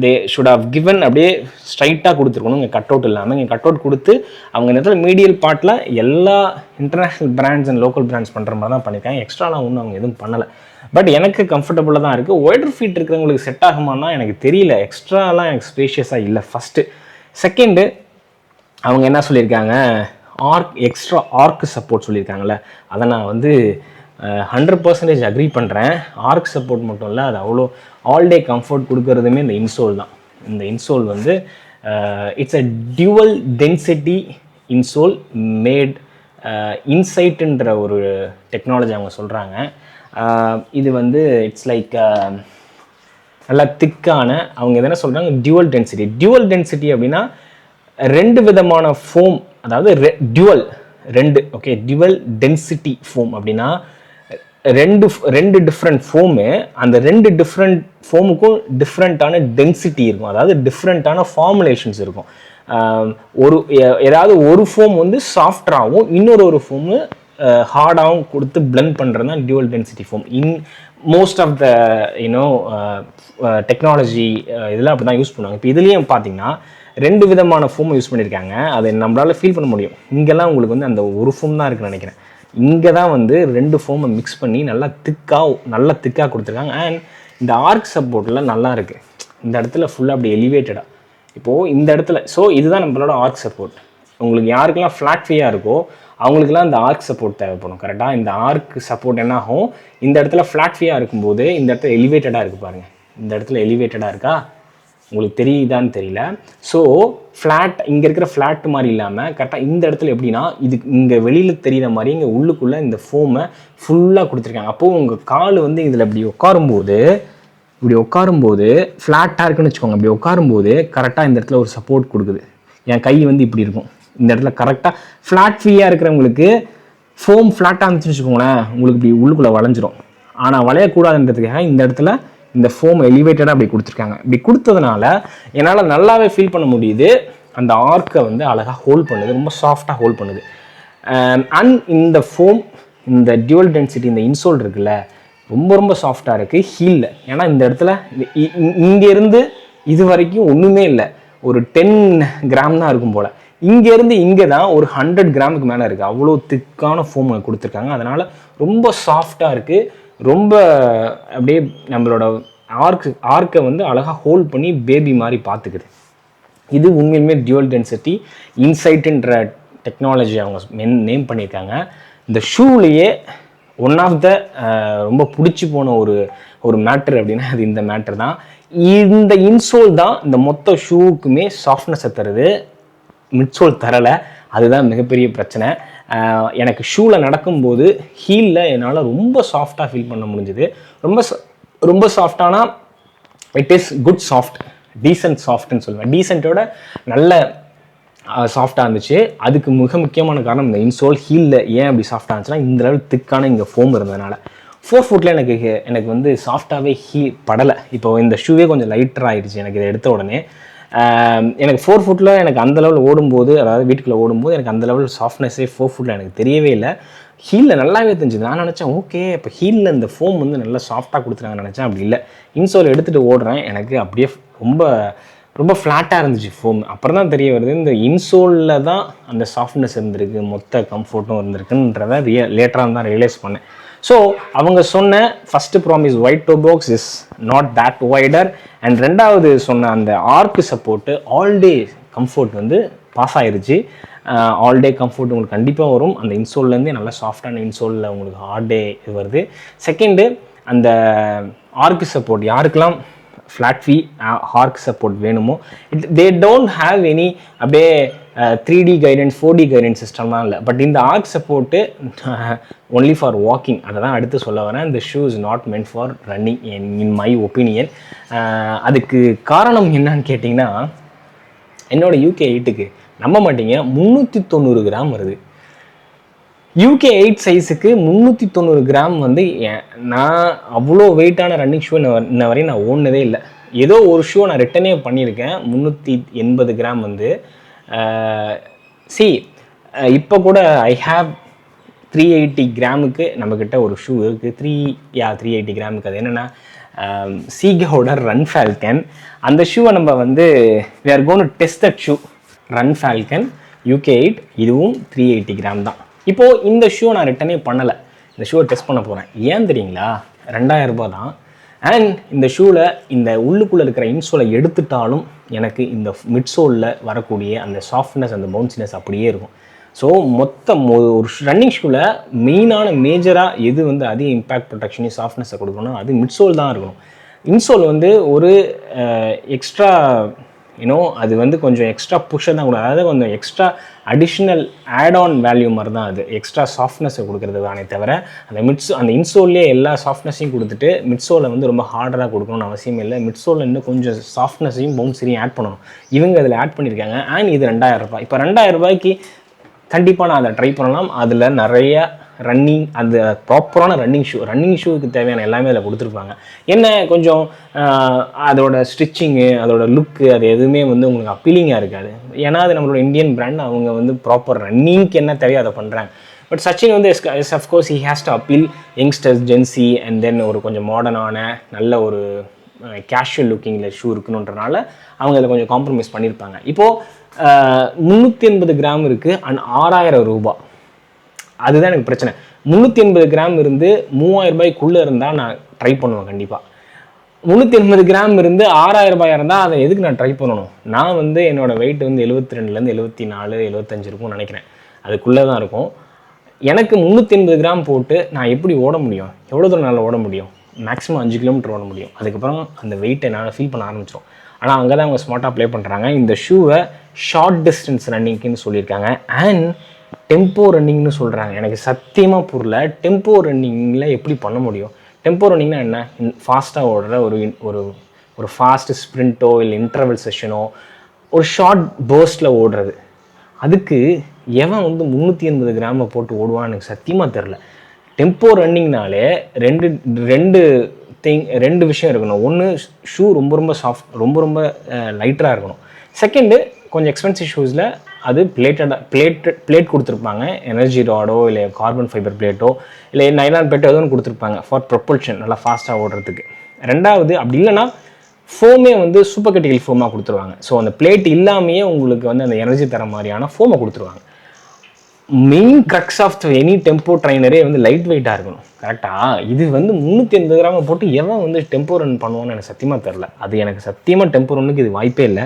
S1: தே ஷுட் ஹவ் கிவன் அப்படியே ஸ்ட்ரைட்டாக கொடுத்துருக்கணும். இங்கே கட் அவுட் இல்லாமல் இங்கே கட் அவுட் கொடுத்து அவங்க இந்த இடத்துல மீடியல் பார்ட்டில் எல்லா international brands and local brands பண்ணுற மாதிரி தான் பண்ணியிருக்காங்க. எக்ஸ்ட்ராலாம் ஒன்றும் அவங்க எதுவும் பண்ணலை. பட் எனக்கு கம்ஃபர்டபுளாக தான் இருக்குது. ஒய்டர் ஃபீட் இருக்கிறவங்களுக்கு செட் ஆகுமானா எனக்கு தெரியல. எக்ஸ்ட்ராலாம் எனக்கு ஸ்பேஷியஸாக இல்லை ஃபஸ்ட்டு. செகண்டு அவங்க என்ன சொல்லியிருக்காங்க, எக்ஸ்ட்ரா ஆர்க் சப்போர்ட் சொல்லியிருக்காங்கல்ல, அதை நான் வந்து 100% அக்ரி பண்ணுறேன். ஆர்க் சப்போர்ட் மட்டும் இல்லை, அது அவ்வளோ ஆல் டே கம்ஃபர்ட் கொடுக்கறதுமே இந்த இன்சோல் தான். இந்த இன்சோல் வந்து it's a dual density insole made இன்சைட்டுன்ற ஒரு டெக்னாலஜி அவங்க சொல்கிறாங்க. இது வந்து இட்ஸ் லைக் நல்லா திக்கான, அவங்க எதனா சொல்கிறாங்க டியூவல் டென்சிட்டி அப்படின்னா 2 விதமான ஃபோம், அதாவது டியூவல் டென்சிட்டி ஃபோம் அப்படின்னா ரெண்டு டிஃப்ரெண்ட் ஃபோமு. அந்த 2 டிஃப்ரெண்ட் ஃபோமுக்கும் டிஃப்ரெண்ட்டான டென்சிட்டி இருக்கும், அதாவது டிஃப்ரெண்ட்டான ஃபார்முலேஷன்ஸ் இருக்கும். ஏதாவது ஒரு ஃபோம் வந்து சாஃப்டாகவும் இன்னொரு ஃபோமு ஹார்டாகவும் கொடுத்து பிளெண்ட் பண்ணுறது தான் dual density foam. Most of the technology இதெல்லாம் அப்படி தான் யூஸ் பண்ணுவாங்க. இப்போ இதுலேயும் பார்த்தீங்கன்னா 2 விதமான ஃபோம் யூஸ் பண்ணியிருக்காங்க. அதை நம்மளால் ஃபீல் பண்ண முடியும். இங்கெல்லாம் உங்களுக்கு வந்து அந்த ஒரு ஃபோம் தான் இருக்குன்னு நினைக்கிறேன். இங்கே தான் வந்து 2 ஃபோமை மிக்ஸ் பண்ணி நல்லா திக்காக கொடுத்துருக்காங்க. அண்ட் இந்த ஆர்க் சப்போர்ட்டில் நல்லா இருக்குது. இந்த இடத்துல ஃபுல்லாக அப்படி எலிவேட்டடாக இப்போது இந்த இடத்துல. ஸோ இதுதான் நம்மளோட ஆர்க் சப்போர்ட். உங்களுக்கு யாருக்கெல்லாம் ஃப்ளாட் ஃபீயாக இருக்கோ அவங்களுக்குலாம் இந்த ஆர்க் சப்போர்ட் தேவைப்படும். கரெக்டாக இந்த ஆர்க் சப்போர்ட் என்ன ஆகும், இந்த இடத்துல ஃப்ளாட் ஃபீயாக இருக்கும்போது இந்த இடத்துல எலிவேட்டடாக இருக்குது பாருங்கள். இந்த இடத்துல எலிவேட்டடாக இருக்கா, உங்களுக்கு தெரியுதான்னு தெரியல. ஸோ ஃப்ளாட் இங்கே இருக்கிற ஃப்ளாட் மாதிரி இல்லாமல் கரெக்டாக இந்த இடத்துல எப்படின்னா இது இங்கே வெளியில் தெரிகிற மாதிரி இங்கே உள்ளுக்குள்ளே இந்த ஃபோமை ஃபுல்லாக கொடுத்துருக்காங்க. அப்போது உங்கள் கால் வந்து இதில் இப்படி உட்காரும்போது ஃப்ளாட்டாக இருக்குன்னு வச்சுக்கோங்க. இப்படி உட்காரும்போது கரெக்டாக இந்த இடத்துல ஒரு சப்போர்ட் கொடுக்குது. என் கை வந்து இப்படி இருக்கும் இந்த இடத்துல கரெக்டாக. ஃப்ளாட் ஃப்ரீயாக இருக்கிறவங்களுக்கு ஃபோம் ஃப்ளாட்டாக இருந்துச்சுன்னு வச்சுக்கோங்களேன், உங்களுக்கு இப்படி உள்ளுக்குள்ளே வளைஞ்சிரும். ஆனால் வளையக்கூடாதுன்றதுக்காக இந்த இடத்துல இந்த ஃபோம் எலிவேட்டடாக அப்படி கொடுத்துருக்காங்க. இப்படி கொடுத்ததுனால என்னால் நல்லாவே ஃபீல் பண்ண முடியுது. அந்த ஆர்க்கை வந்து அழகாக ஹோல்ட் பண்ணுது, ரொம்ப சாஃப்டாக ஹோல்ட் பண்ணுது. அண்ட் இந்த ஃபோம், இந்த டியூவல் டென்சிட்டி, இந்த இன்சோல் இருக்குல்ல, ரொம்ப ரொம்ப சாஃப்டாக இருக்குது ஹீலில். ஏன்னா இந்த இடத்துல இங்கேருந்து இது வரைக்கும் ஒன்றுமே இல்லை, ஒரு 10 கிராம் தான் இருக்கும் போல். இங்கேருந்து இங்கே தான் ஒரு 100 கிராமுக்கு மேலே இருக்குது. அவ்வளோ திக்கான ஃபோம் கொடுத்துருக்காங்க. அதனால் ரொம்ப சாஃப்டாக இருக்குது. ரொம்ப அப்படியே நம்மளோட ஆர்க்கை வந்து அழகாக ஹோல்ட் பண்ணி பேபி மாதிரி பார்த்துக்குது. இது உண்மையிலுமே டியூவல் டென்சிட்டி இன்சைட்டுன்ற டெக்னாலஜி அவங்க நேம் பண்ணியிருக்காங்க. இந்த ஷூலேயே ஒன் ஆஃப் த ரொம்ப பிடிச்சி போன ஒரு மேட்டர் அப்படின்னா அது இந்த மேட்டர் தான். இந்த இன்சோல் தான் இந்த மொத்த ஷூவுக்குமே சாஃப்ட்னஸை தருது, மிட்சோல் தரலை. அதுதான் மிகப்பெரிய பிரச்சனை. எனக்கு ஷூவில் நடக்கும்போது ஹீலில் என்னால் ரொம்ப சாஃப்டாக ஃபீல் பண்ண முடிஞ்சுது. ரொம்ப சாஃப்டானா it is good soft, decent சாஃப்ட்னு சொல்லுவேன். டீசென்ட்டோட நல்ல சாஃப்டாக இருந்துச்சு. அதுக்கு மிக முக்கியமான காரணம் இந்த இன்சோல் ஹீலில் ஏன் அப்படி சாஃப்டாக இருந்துச்சுன்னா இந்த அளவு திக்கான இங்கே ஃபோம் இருந்ததுனால. 4 ஃபுட்டில் எனக்கு வந்து சாஃப்டாகவே படலை. இப்போ இந்த ஷூவே கொஞ்சம் லைட்டர் ஆகிடுச்சு எனக்கு இதை எடுத்த உடனே. எனக்கு 4 ஃபுட்டில் எனக்கு அந்த லெவலில் ஓடும்போது, அதாவது வீட்டுக்குள்ளே ஓடும்போது எனக்கு அந்த லெவல் சாஃப்ட்னஸே 4 ஃபுட்டில் எனக்கு தெரியவே இல்லை. ஹீலில் நல்லாவே தெரிஞ்சுது. நான் நினச்சேன் ஓகே இப்போ ஹீலில் இந்த ஃபோம் வந்து நல்லா சாஃப்டாக கொடுத்துருக்காங்கன்னு நினச்சேன். அப்படி இல்லை. இன்சோல் எடுத்துகிட்டு ஓடுறேன், எனக்கு அப்படியே ரொம்ப ரொம்ப ஃப்ளாட்டாக இருந்துச்சு ஃபோம். அப்புறம் தான் தெரிய வருது இந்த இன்சோலில் தான் அந்த சாஃப்ட்னஸ் இருந்திருக்கு, மொத்த கம்ஃபர்ட்டும் இருந்திருக்குன்றதை லேட்டராக தான் ரியலைஸ் பண்ணேன். ஸோ அவங்க சொன்ன first promise white to box is not that wider. And ரெண்டாவது சொன்ன அந்த ஆர்க்கு சப்போர்ட்டு ஆல் டே கம்ஃபர்ட் வந்து பாஸ் ஆகிருச்சு. ஆல் டே கம்ஃபர்ட் உங்களுக்கு கண்டிப்பாக வரும். அந்த இன்சோல்லேருந்தே நல்லா சாஃப்டான இன்சோலில் உங்களுக்கு ஆல் டே இது வருது. செகண்டு அந்த ஆர்க்கு சப்போர்ட் யாருக்கெல்லாம் ஃப்ளாட் ஃபீ ஆர்க் சப்போர்ட் வேணுமோ, தே டோன்ட் ஹாவ் எனி அப்படியே 3D கைடன்ஸ் 4D கைடன்ஸ் சிஸ்டம்லாம் இல்லை. பட் இந்த arch support only for walking. அதை தான் அடுத்து சொல்ல வரேன். இந்த shoe is not meant for running in my opinion. அதுக்கு காரணம் என்னன்னு கேட்டிங்கன்னா, என்னோட UK 8க்கு நம்ப மாட்டீங்க 390 கிராம் வருது. UK 8 சைஸுக்கு 390 கிராம் வந்து நான் அவ்வளோ வெயிட்டான ரன்னிங் ஷூ இன்ன வரையும் நான் ஓடினதே இல்லை. ஏதோ ஒரு ஷூ நான் ரிட்டனே பண்ணியிருக்கேன் 380 கிராம் வந்து. இப்போ கூட ஐ ஹாவ் 380 கிராமுக்கு நம்மக்கிட்ட ஒரு ஷூ இருக்குது. 380 கிராமுக்கு. அது என்னென்னா சீகாவோட ரன் ஃபால்கன். அந்த ஷூவை நம்ம வந்து we are going to test that shoe. Run Falcon UK 8, இதுவும் 380 கிராம் தான். இப்போது இந்த ஷூவை நான் ரிட்டனே பண்ணலை, இந்த ஷூவை டெஸ்ட் பண்ண போகிறேன். ஏன் தெரியுங்களா, 2000 ரூபா தான். அண்ட் இந்த ஷூவில் இந்த உள்ளுக்குள்ளே இருக்கிற இன்சோலை எடுத்துட்டாலும் எனக்கு இந்த மிட்சோலில் வரக்கூடிய அந்த சாஃப்ட்னஸ், அந்த பவுன்சினஸ் அப்படியே இருக்கும். ஸோ மொத்தம் ஒரு ரன்னிங் ஷூவில் மெயினான மேஜராக எது வந்து அதிக இம்பேக்ட் ப்ரொடெக்ஷனையும் சாஃப்ட்னஸை கொடுக்கணும், அது மிட்சோல் தான் இருக்கணும். இன்சோல் வந்து ஒரு எக்ஸ்ட்ரா அது வந்து கொஞ்சம் எக்ஸ்ட்ரா புஷ்ஷை தான் கொடுக்கும். அதாவது கொஞ்சம் extra additional add on value மாதிரி தான் அது எக்ஸ்ட்ரா சாஃப்ட்னஸை கொடுக்குறது தானே தவிர அந்த இன்சோல்லே எல்லா சாஃப்ட்னஸையும் கொடுத்துட்டு மிட்சோலை வந்து ரொம்ப ஹார்டராக கொடுக்கணும்னு அவசியம் இல்லை. மிட்சோலில் இன்னும் கொஞ்சம் சாஃப்ட்னஸையும் பவுன்ஸையும் ஆட் பண்ணணும். இவங்க அதில் ஆட் பண்ணியிருக்காங்க. அண்ட் இது 2000 ரூபாய். இப்போ 2000 ரூபாய்க்கு கண்டிப்பாக நான் அதை ட்ரை பண்ணலாம். அதில் நிறைய ரன்னிங், அந்த ப்ராப்பரான ரன்னிங் ஷூவுக்கு தேவையான எல்லாமே அதில் கொடுத்துருப்பாங்க. என்ன கொஞ்சம் அதோட ஸ்டிச்சிங்கு, அதோட லுக்கு, அது எதுவுமே வந்து உங்களுக்கு அப்பீலிங்காக இருக்காது. ஏன்னா அது நம்மளோட இந்தியன் பிராண்ட், அவங்க வந்து ப்ராப்பர் ரன்னிங்க்கு என்ன தேவையோ அதை பண்ணுறாங்க. பட் சச்சின் வந்து of course he has to appeal youngsters, Gen Z, and then ஒரு கொஞ்சம் மாடர்னான நல்ல ஒரு கேஷுவல் லுக்கிங்கில் ஷூ இருக்கணுன்றனால அவங்க அதில் கொஞ்சம் காம்ப்ரமைஸ் பண்ணியிருப்பாங்க. இப்போது 380 கிராம் இருக்குது அண்ட் 6000 ரூபா. அதுதான் எனக்கு பிரச்சனை. 380 கிராம் இருந்து 3000 ரூபாய்க்குள்ளே இருந்தால் நான் ட்ரை பண்ணுவேன் கண்டிப்பாக. 380 கிராம் இருந்து 6000 ரூபாயாக இருந்தால் அதை எதுக்கு நான் ட்ரை பண்ணணும்? நான் வந்து என்னோடய வெயிட் வந்து 72லேருந்து 74, 75 இருக்கும்னு நினைக்கிறேன். அதுக்குள்ளே தான் இருக்கும். எனக்கு 380 கிராம் போட்டு நான் எப்படி ஓட முடியும்? எவ்வளோ தூரம் என்னால் ஓட முடியும்? மேக்ஸிமம் 5 கிலோமீட்டர் ஓட முடியும். அதுக்கப்புறம் அந்த வெயிட்டை என்னால் ஃபீல் பண்ண ஆரம்பிச்சிடும். ஆனால் அங்கே தான் அவங்க ஸ்மார்ட்டாக ப்ளே பண்ணுறாங்க. இந்த ஷூவை ஷார்ட் டிஸ்டன்ஸ் ரன்னிங்க்குன்னு சொல்லியிருக்காங்க அண்ட் டெம்போ ரன்னிங்னு சொல்கிறாங்க. எனக்கு சத்தியமாக புரியல, டெம்போ ரன்னிங்கில் எப்படி பண்ண முடியும்? டெம்போ ரன்னிங்னா என்ன? ஃபாஸ்ட்டாக ஓடுற ஒரு ஒரு ஒரு ஃபாஸ்ட் ஸ்ப்ரிண்ட்டோ இல்லை இன்டர்வல் செஷனோ ஒரு ஷார்ட் பர்ஸ்ட்டில் ஓடுறது. அதுக்கு எவன் வந்து 380 கிராமை போட்டு ஓடுவான்னு எனக்கு சத்தியமாக தெரில. டெம்போ ரன்னிங்னாலே ரெண்டு விஷயம் இருக்கணும். ஒன்று, ஷூ ரொம்ப ரொம்ப சாஃப்ட், ரொம்ப ரொம்ப லைட்டராக இருக்கணும். செகண்டு, கொஞ்சம் எக்ஸ்பென்சிவ் ஷூஸில் அது பிளேட் கொடுத்துருப்பாங்க, எனர்ஜி ராடோ இல்லை கார்பன் ஃபைபர் பிளேட்டோ இல்லை நைலான் பிளேட்டோ எதுவும் கொடுத்துருப்பாங்க ஃபார் ப்ரொப்பல்ஷன், நல்லா ஃபாஸ்ட்டாக ஓடுறதுக்கு. ரெண்டாவது, அப்படி இல்லைன்னா ஃபோமே வந்து சூப்பர் கிரிட்டிக்கல் ஃபோமாக கொடுத்துருவாங்க. ஸோ அந்த பிளேட் இல்லாமையே உங்களுக்கு வந்து அந்த எனர்ஜி தர மாதிரியான ஃபோமை கொடுத்துருவாங்க. Main crux of any tempo ட்ரைனரே வந்து லைட் வெயிட்டாக இருக்கணும், கரெக்டாக? இது வந்து 380 கிராமை போட்டு எவன் வந்து டெம்போ ரன் பண்ணுவான்னு எனக்கு சத்தியமாக தெரில. அது எனக்கு சத்தியமாக டெம்போ ரன்னுக்கு இது வாய்ப்பே இல்லை.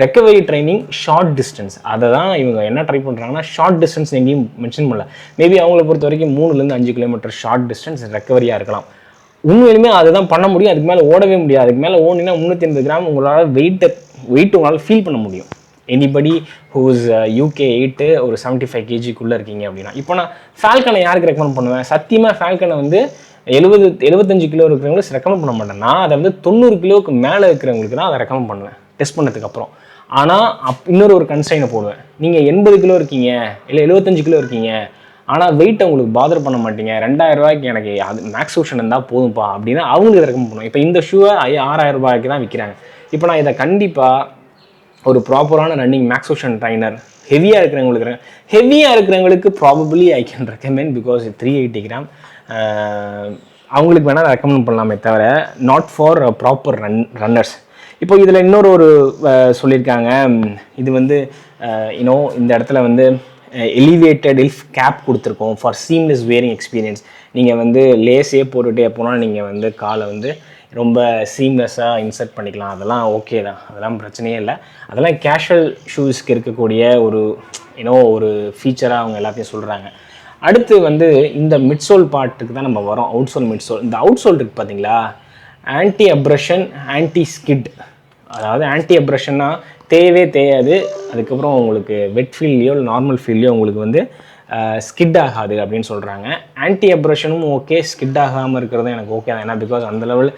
S1: ரெக்கவரி ட்ரைனிங் ஷார்ட் டிஸ்டன்ஸ், அதை தான் இவங்க என்ன ட்ரை பண்ணுறாங்கன்னா ஷார்ட் டிஸ்டன்ஸ் எங்கேயும் மென்ஷன் பண்ணல. மேபி அவங்கள பொறுத்த வரைக்கும் 3-5 கிலோமீட்டர் ஷார்ட் டிஸ்டன்ஸ் ரெக்கவரியாக இருக்கலாம். உண்மையிலுமே அதை தான் பண்ண முடியும். அதுக்கு மேலே ஓடவே முடியாது. அதுக்கு மேலே ஓடினா 380 கிராம் உங்களால் வெயிட் உங்களால் ஃபீல் பண்ண முடியும். எனிபடி ஹூஸ் UK 8 ஒரு 75 kgக்குள்ளே இருக்கீங்க அப்படின்னா. இப்போ நான் ஃபால்கனை யாருக்கு ரெக்கமெண்ட் பண்ணுவேன்? சத்தியமாக ஃபால்கனை வந்து 75 கிலோ இருக்கிறவங்களுக்கு ரெக்கமெண்ட் பண்ண மாட்டேன். நான் அதை வந்து 90 கிலோவுக்கு மேலே இருக்கிறவங்களுக்கு தான் அதை ரெக்கமெண்ட் பண்ணுவேன் டெஸ்ட் பண்ணதுக்கு அப்புறம். ஆனால் இன்னொரு கன்ஸ்ட்ரைனை போடுவேன். நீங்கள் 80 கிலோ இருக்கீங்க இல்லை 75 கிலோ இருக்கீங்க, ஆனால் வெயிட்டை உங்களுக்கு பாதர் பண்ண மாட்டீங்க, 2000 ரூபாய்க்கு எனக்கு அது மேக்ஸ் ஓஷன் இருந்தால் போதும்ப்பா அப்படின்னா அவங்களுக்கு ரெக்கமெண்ட் பண்ணுவேன். இப்போ இந்த ஷூவை 6000 ரூபாய்க்கு தான் விற்கிறாங்க. இப்போ நான் இதை கண்டிப்பாக ஒரு ப்ராப்பரான ரன்னிங் மேக்ஸ் ஓஷன் ட்ரைனர் ஹெவியாக இருக்கிறவங்களுக்கு probably I can recommend, because 380 gram அவங்களுக்கு வேணால் ரெக்கமெண்ட் பண்ணலாமே தவிர நாட் ஃபார் ப்ராப்பர் ரன்னர்ஸ். இப்போ இதில் இன்னொரு சொல்லியிருக்காங்க, இது வந்து இந்த இடத்துல வந்து எலிவேட்டட் இல்ஃப் கேப் கொடுத்துருக்கோம் ஃபார் சீம்லெஸ் வேரிங் எக்ஸ்பீரியன்ஸ். நீங்கள் வந்து லேஸே போட்டுகிட்டே போனால் நீங்கள் வந்து காலை வந்து ரொம்ப சீம்லெஸ்ஸாக இன்சர்ட் பண்ணிக்கலாம். அதெல்லாம் ஓகே தான், அதெல்லாம் பிரச்சனையே இல்லை. அதெல்லாம் கேஷுவல் ஷூஸ்க்கு இருக்கக்கூடிய ஒரு ஃபீச்சராக அவங்க எல்லாத்தையும் சொல்கிறாங்க. அடுத்து வந்து இந்த மிட்சோல் பார்ட்டுக்கு தான் நம்ம வரோம், அவுட் சோல் மிட்சோல். இந்த அவுட் சோல் இருக்குது பார்த்தீங்களா, ஆன்டி அப்ரஷன் ஆன்டி ஸ்கிட். அதாவது ஆன்டி அப்ரஷன்னா தேயாது, அதுக்கப்புறம் உங்களுக்கு வெட் ஃபீல்லையோ இல்லை நார்மல் ஃபீல்லையோ உங்களுக்கு வந்து ஸ்கிட் ஆகாது அப்படின்னு சொல்கிறாங்க. ஆன்டி அப்ரஷனும் ஓகே, ஸ்கிட் ஆகாமல் இருக்கிறதும் எனக்கு ஓகே தான். ஏன்னா பிகாஸ் அந்த லெவல்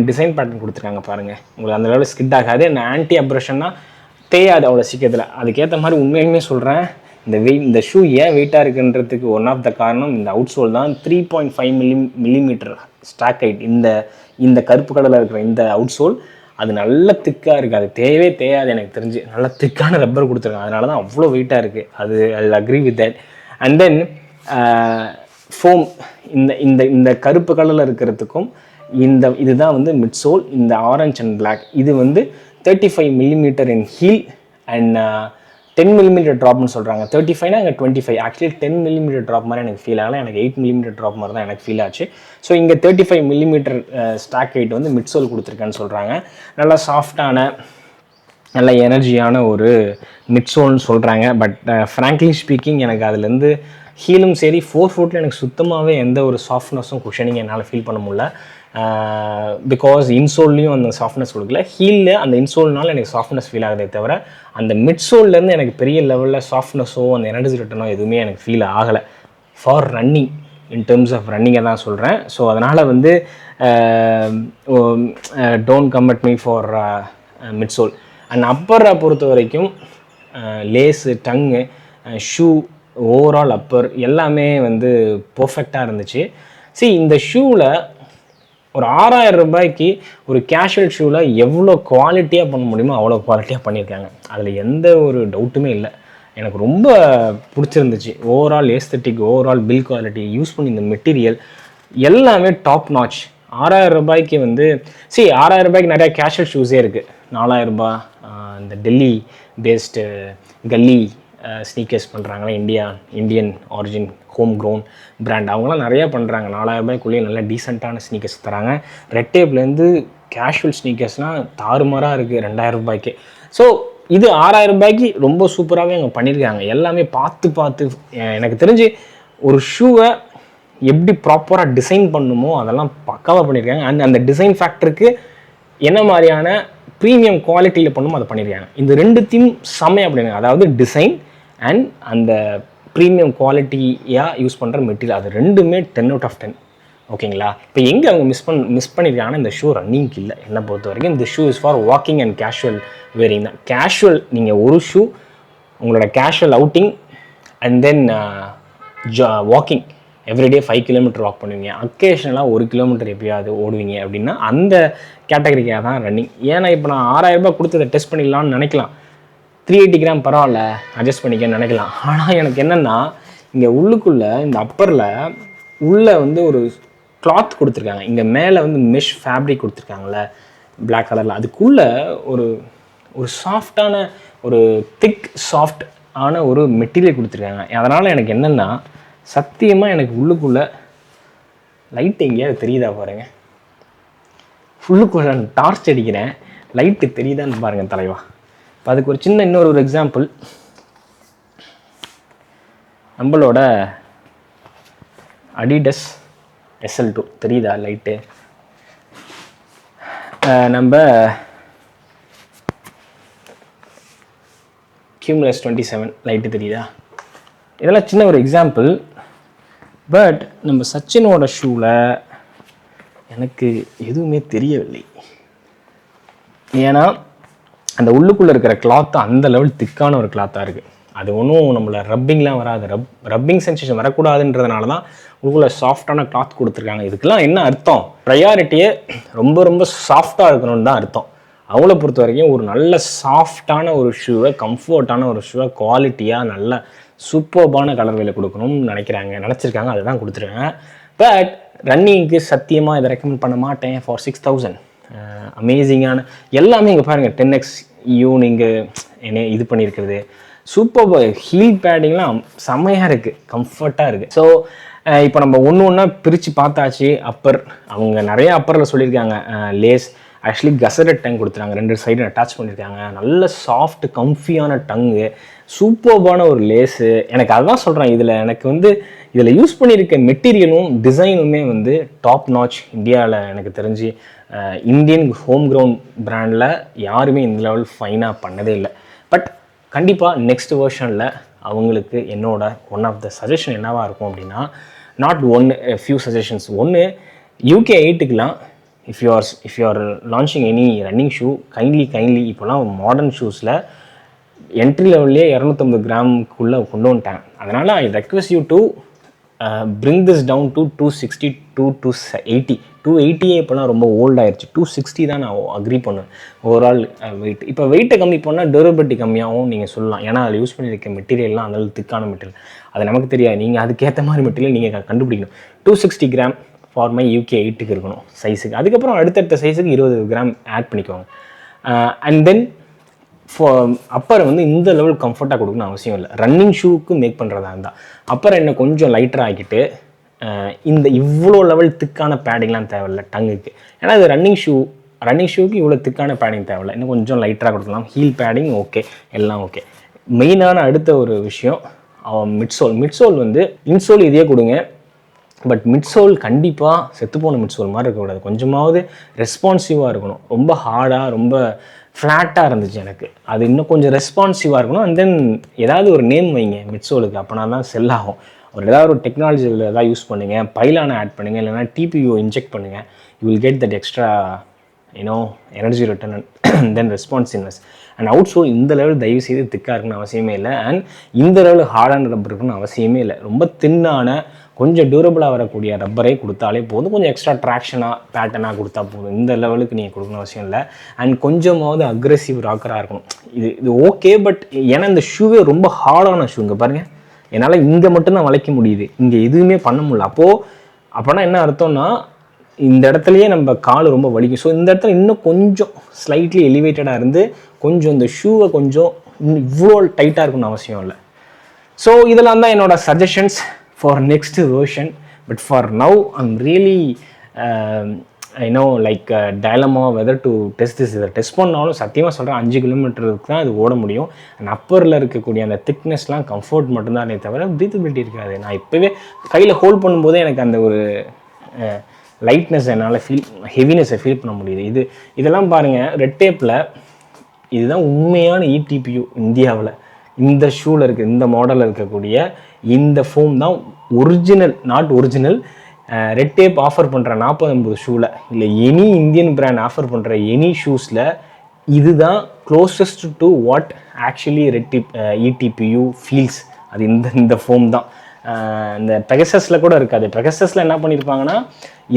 S1: டிசைன் பேட்டர்ன் கொடுத்துருக்காங்க பாருங்கள், உங்களுக்கு அந்த லெவலில் ஸ்கிட் ஆகாது. இந்த ஆன்டி அப்ரஷன்னா தேயாது அவ்வளோ சீக்கிரத்தில். அதுக்கேற்ற மாதிரி உண்மையுமே சொல்கிறேன், இந்த ஷூ ஏன் வெயிட்டாக இருக்குன்றதுக்கு ஒன் ஆஃப் த காரணம் இந்த அவுட் சோல் தான். 3.5 மில்லிமீட்டர் ஸ்டாக் ஹைட் இந்த கருப்பு கடலில் இருக்கிற இந்த அவுட் சோல் அது நல்ல திக்காக இருக்குது. அது தேயாது எனக்கு தெரிஞ்சு, நல்ல திக்கான ரப்பர் கொடுத்துருக்காங்க, அதனால தான் அவ்வளோ வெயிட்டாக இருக்குது. I agree with that. And then foam, இந்த கருப்பு கலரில் இருக்கிறதுக்கும் இதுதான் வந்து மிட்சோல். இந்த ஆரஞ்ச் அண்ட் பிளாக் இது வந்து 35 millimetre in heel and 10 millimetre ட்ராப்னு சொல்கிறாங்க. 35னா அங்கே 25. ஆக்சுவலி 10 மில்லிமீட்டர் ட்ராப் மாதிரி எனக்கு ஃபீல் ஆகலை, எனக்கு 8 மில்லிமீட்டர் ட்ராப் மாதிரி தான் எனக்கு ஃபீல் ஆச்சு. ஸோ இங்கே 35 மில்லிமீட்டர் ஸ்டாக் ஹைட் வந்து மிட்சோல் கொடுத்துருக்கேன்னு சொல்கிறாங்க. நல்லா சாஃப்டான நல்ல எனர்ஜியான ஒரு மிட்சோல்னு சொல்கிறாங்க. பட் ஃப்ராங்க்லி ஸ்பீக்கிங் எனக்கு அதுலேருந்து ஹீலும் சரி 4 ஃபுட்டில் எனக்கு சுத்தமாகவே எந்த ஒரு சாஃப்ட்னஸும் குஷனிங் என்னால் ஃபீல் பண்ண முடியல. பிகாஸ் இன்சோல்லையும் அந்த சாஃப்ட்னஸ் கொடுக்கல, ஹீலில் அந்த இன்சோல்னால எனக்கு சாஃப்ட்னஸ் ஃபீல் ஆகுதே தவிர அந்த மிட்சோல்லேருந்து எனக்கு பெரிய லெவலில் சாஃப்ட்னஸோ அந்த எனர்ஜி ரிட்டனோ எதுவுமே எனக்கு ஃபீல் ஆகலை for running. In terms of ரன்னிங்கை தான் சொல்கிறேன். ஸோ அதனால் வந்து don't come at me for midsole. And அப்பரை பொறுத்த வரைக்கும் lace, tongue, shoe, overall upper எல்லாமே வந்து பர்ஃபெக்டாக இருந்துச்சு. இந்த ஷூவில் ஒரு 6000 ரூபாய்க்கு ஒரு கேஷுவல் ஷூவில் எவ்வளோ குவாலிட்டியாக பண்ண முடியுமோ அவ்வளோ குவாலிட்டியாக பண்ணியிருக்காங்க. அதில் எந்த ஒரு டவுட்டுமே இல்லை. எனக்கு ரொம்ப பிடிச்சிருந்துச்சு. Overall aesthetic, overall bill quality, use பண்ணி இந்த மெட்டீரியல் எல்லாமே டாப் நாச். 6000 ரூபாய்க்கு வந்து 6000 ரூபாய்க்கு நிறையா கேஷுவல் ஷூஸே இருக்குது. 4000 ரூபாய் இந்த டெல்லி பேஸ்டு கல்லி ஸ்னீக்கர்ஸ் பண்ணுறாங்களா, Indian origin home grown brand, அவங்களாம் நிறையா பண்ணுறாங்க. 4000 ரூபாய்க்குள்ளேயே நல்ல டீசெண்டான ஸ்னீக்கர்ஸ் தராங்க. ரெட் டேப்லேருந்து கேஷுவல் ஸ்னீக்கர்ஸ்லாம் தாறுமாறாக இருக்குது 2000 ரூபாய்க்கு. ஸோ இது 6000 ரூபாய்க்கு ரொம்ப சூப்பராகவே அவங்க பண்ணியிருக்காங்க. எல்லாமே பார்த்து எனக்கு தெரிஞ்சு ஒரு ஷூவை எப்படி ப்ராப்பராக டிசைன் பண்ணுமோ அதெல்லாம் பக்காவாக பண்ணியிருக்காங்க. அந்த டிசைன் ஃபேக்டருக்கு என்ன மாதிரியான ப்ரீமியம் குவாலிட்டியில் பண்ணுமோ அதை பண்ணியிருக்காங்க. இந்த ரெண்டுத்தையும் செம்மையாக பண்ணியிருக்காங்க. அதாவது டிசைன் அண்ட் அந்த ப்ரீமியம் குவாலிட்டியாக யூஸ் பண்ணுற மெட்டீரியல், அது ரெண்டுமே 10 out of 10. ஓகேங்களா? இப்போ எங்கே அவங்க மிஸ் பண்ணியிருக்காங்கன்னா இந்த ஷூ ரன்னிங்க்கு இல்லை. என்னை பொறுத்த வரைக்கும் இந்த shoe is for walking and casual wearing தான். கேஷுவல் நீங்கள் ஒரு ஷூ உங்களோட casual outing and then walking everyday 5 kilometer walk பண்ணுவீங்க, அக்கேஷனலாக 1 kilometer எப்பயாவது ஓடுவீங்க அப்படின்னா அந்த கேட்டகரிக்காக தான் ரன்னிங். ஏன்னா இப்போ நான் 6000 ரூபாய் கொடுத்து இதை டெஸ்ட் பண்ணிடலான்னு நினைக்கலாம். 380 grams பரவாயில்ல அட்ஜஸ்ட் பண்ணிக்கன்னு நினைக்கலாம். ஆனால் எனக்கு என்னென்னா இங்கே உள்ளுக்குள்ளே இந்த அப்பரில் உள்ளே வந்து ஒரு கிளாத் கொடுத்துருக்காங்க. இங்கே மேலே வந்து மெஷ் ஃபேப்ரிக் கொடுத்துருக்காங்களே பிளாக் கலரில், அதுக்குள்ளே ஒரு ஒரு சாஃப்டான ஒரு திக் சாஃப்ட் ஆன ஒரு மெட்டீரியல் கொடுத்துருக்காங்க. அதனால் எனக்கு என்னென்னா சத்தியமாக எனக்கு உள்ளுக்குள்ளே லைட் எங்கேயாவது தெரியுதா பாருங்கள். உள்ளுக்குள்ளே நான் டார்ச் அடிக்கிறேன், லைட்டு தெரியுதான்னு பாருங்கள் தலைவா. இப்போ அதுக்கு ஒரு சின்ன இன்னொரு எக்ஸாம்பிள், நம்மளோட அடிடஸ் SL2 தெரியுதா லைட்டு? நம்ம Cumulus 27 லைட்டு தெரியுதா? இதெல்லாம் சின்ன ஒரு எக்ஸாம்பிள். பட் நம்ம சச்சினோட ஷூவில் எனக்கு எதுவுமே தெரியவில்லை. ஏன்னா அந்த உள்ளுக்குள்ளே இருக்கிற கிளாத்து அந்த லெவல் திக்கான ஒரு கிளாத்தாக இருக்குது. அது ஒன்றும் நம்மளை ரப்பிங்லாம் வராது. ரப்பிங் சென்சேஷன் வரக்கூடாதுன்றதுனால தான் உள்ளுக்குள்ளே சாஃப்டான கிளாத் கொடுத்துருக்காங்க. இதுக்கெல்லாம் என்ன அர்த்தம்? ப்ரையாரிட்டியே ரொம்ப ரொம்ப சாஃப்டாக இருக்கணும்னு தான் அர்த்தம். அவங்கள பொறுத்த வரைக்கும் ஒரு நல்ல சாஃப்டான ஒரு ஷூவை, கம்ஃபர்ட்டான ஒரு ஷூவை, குவாலிட்டியாக நல்ல சூப்பர்பான கலர்வையில் கொடுக்கணும்னு நினச்சிருக்காங்க. அதுதான் கொடுத்துருக்காங்க. பட் ரன்னிங்க்கு சத்தியமாக இதை ரெக்கமெண்ட் பண்ண மாட்டேன் ஃபார் 6000. அமேசிங்கான எல்லாமே இங்கே பாருங்கள், 10x நீங்கள் என்ன இது பண்ணியிருக்கிறது சூப்பர். ஹீல் பேடிங்லாம் செம்மையாக இருக்குது, கம்ஃபர்ட்டாக இருக்குது. ஸோ இப்போ நம்ம ஒன்றா பிரித்து பார்த்தாச்சு. அப்பர் அவங்க நிறைய அப்பரில் சொல்லியிருக்காங்க. லேஸ் ஆக்சுவலி கசரட் டங் கொடுத்துருக்காங்க, 2 சைடும் அட்டாச் பண்ணியிருக்காங்க. நல்ல சாஃப்ட் கம்ஃபியான டங்கு, சூப்பர்பான ஒரு லேஸு. எனக்கு அதுதான் சொல்கிறேன், எனக்கு வந்து இதில் யூஸ் பண்ணியிருக்க மெட்டீரியலும் டிசைனுமே வந்து டாப் நாச். இந்தியாவில் எனக்கு தெரிஞ்சு இந்தியன் ஹோம் கிரவுண்ட் பிராண்டில் யாருமே இந்த லெவல் ஃபைனாக பண்ணதே இல்லை. பட் கண்டிப்பாக நெக்ஸ்ட் வெர்ஷனில் அவங்களுக்கு என்னோட ஒன் ஆஃப் த சஜஷன் என்னவாக இருக்கும் அப்படின்னா, நாட் ஃபியூ சஜஷன்ஸ். ஒன்று, UK 8க்குலாம் if you are launching any running shoe, kindly இப்போலாம் மாடர்ன் ஷூஸில் என்ட்ரி லெவல்லே 250 கிராமுக்குள்ளே கொண்டு வந்துட்டாங்க. அதனால் I request you to bring this down to 260 to 280. 280 இப்போலாம் ரொம்ப ஓல்ட் ஆயிடுச்சு. 260 தான் நான் அக்ரி பண்ணுவேன் ஓவரால் வெயிட். இப்போ வெயிட்டை கம்மி பண்ணால் டூரபிலிட்டி கம்மியாகவும் நீங்கள் சொல்லலாம். ஏன்னா அதில் யூஸ் பண்ணியிருக்க மெட்டீரியல்லாம் அந்த திக்கான மெட்டீரியல், அது நமக்கு தெரியாது. நீங்கள் அதுக்கேற்ற மாதிரி மெட்டீரியல் நீங்கள் கண்டுபிடிக்கணும். 260 கிராம் ஃபார் மை UK 8க்கு இருக்கணும் சைஸுக்கு. அதுக்கப்புறம் அடுத்தடுத்த சைஸுக்கு 20 கிராம் ஆட் பண்ணிக்கோங்க. அண்ட் தென் அப்பரை வந்து இந்த லெவல் கம்ஃபர்ட்டாக கொடுக்கணும்னு அவசியம் இல்லை. ரன்னிங் ஷூக்கு மேக் பண்ணுறதா இருந்தால் அப்புறம் என்ன கொஞ்சம் லைட்டராக ஆக்கிட்டு இந்த இவ்வளோ லெவல் திக்கான பேடிங்லாம் தேவையில்லை டங்குக்கு. ஏன்னா இது ரன்னிங் ஷூக்கு இவ்வளோ திக்கான பேடிங் தேவையில்லை. இன்னும் கொஞ்சம் லைட்டராக கொடுக்கலாம். ஹீல் பேடிங் ஓகே, எல்லாம் ஓகே. மெயினான அடுத்த ஒரு விஷயம் மிட்சோல் வந்து இன்சோல் இதே கொடுங்க. பட் மிட்சோல் கண்டிப்பாக செத்துப்போன மிட்சோல் மாதிரி இருக்கக்கூடாது. கொஞ்சமாவது ரெஸ்பான்சிவாக இருக்கணும். ரொம்ப ஹார்டாக ரொம்ப ஃப்ளாட்டாக இருந்துச்சு எனக்கு. அது இன்னும் கொஞ்சம் ரெஸ்பான்சிவாக இருக்கணும். அண்ட் தென் ஏதாவது ஒரு நேம் வைங்க மிட்சோலுக்கு, அப்போனா தான் செல் ஆகும். ஏதாவது ஒரு டெக்னாலஜியில் ஏதாவது யூஸ் பண்ணுங்கள், பைலான ஆட் பண்ணுங்கள், இல்லைனா TPU இன்ஜெக்ட் பண்ணுங்கள். You will get that extra energy return and then responsiveness. And outsole இந்த லெவல் தயவு செய்து திக்காக இருக்குன்னு அவசியமே இல்லை. அண்ட் இந்த லெவல் ஹார்டான ரப்பர் இருக்குன்னு அவசியமே இல்லை. ரொம்ப தின்னான கொஞ்சம் டியூரபிளாக வரக்கூடிய ரப்பரே கொடுத்தாலே போதும். கொஞ்சம் எக்ஸ்ட்ரா ட்ராக்ஷனாக பேட்டர்னாக கொடுத்தா போதும். இந்த லெவலுக்கு நீங்கள் கொடுக்கணும் அவசியம் இல்லை. அண்ட் கொஞ்சமாவது அக்ரெசிவ் ராக்கராக இருக்கணும். இது ஓகே. பட் ஏன்னா இந்த ஷூவே ரொம்ப ஹார்டான ஷூங்க பாருங்கள். என்னால் இங்கே மட்டும்தான் வளைக்க முடியுது, இங்கே எதுவுமே பண்ண முடியல. அப்போனா என்ன அர்த்தம்னா இந்த இடத்துலையே நம்ம கால் ரொம்ப வலிக்கும். ஸோ இந்த இடத்துல இன்னும் கொஞ்சம் ஸ்லைட்லி எலிவேட்டடாக இருந்து கொஞ்சம் இந்த ஷூவை கொஞ்சம் இவ்வளோ டைட்டாக இருக்கணும்னு அவசியம் இல்லை. ஸோ இதெல்லாம் தான் என்னோட suggestions for next version. But for now I'm really dilemma weather to test this. இதை டெஸ்ட் பண்ணாலும் சத்தியமாக சொல்கிறேன் 5 கிலோமீட்டருக்கு தான் இது ஓட முடியும். அண்ட் அப்பரில் இருக்கக்கூடிய அந்த திக்னஸ்லாம் கம்ஃபர்ட் மட்டும்தானே தவிர ப்ரீத்தபிலிட்டி இருக்காது. நான் இப்போவே கையில் ஹோல்ட் பண்ணும்போதே எனக்கு அந்த ஒரு லைட்னஸ் என்னால் ஹெவினஸை ஃபீல் பண்ண முடியுது. இதெல்லாம் பாருங்கள், ரெட் டேப்பில் இதுதான் உண்மையான இடிபியூ இந்தியாவில். இந்த ஷூவில் இருக்க இந்த மாடலில் இருக்கக்கூடிய இந்த ஃபோம் தான் original, not original. Red Tape offer பண்ணுற 40-50 ஷூவில் இல்லை எனி இந்தியன் பிராண்ட் ஆஃபர் பண்ணுற எனி ஷூஸில் இதுதான் closest to what actually Red Tape ETPU feels. அது இந்த ஃபோம் தான். இந்த பெகசஸில் கூட இருக்காது. பெகசஸில் என்ன பண்ணியிருப்பாங்கன்னா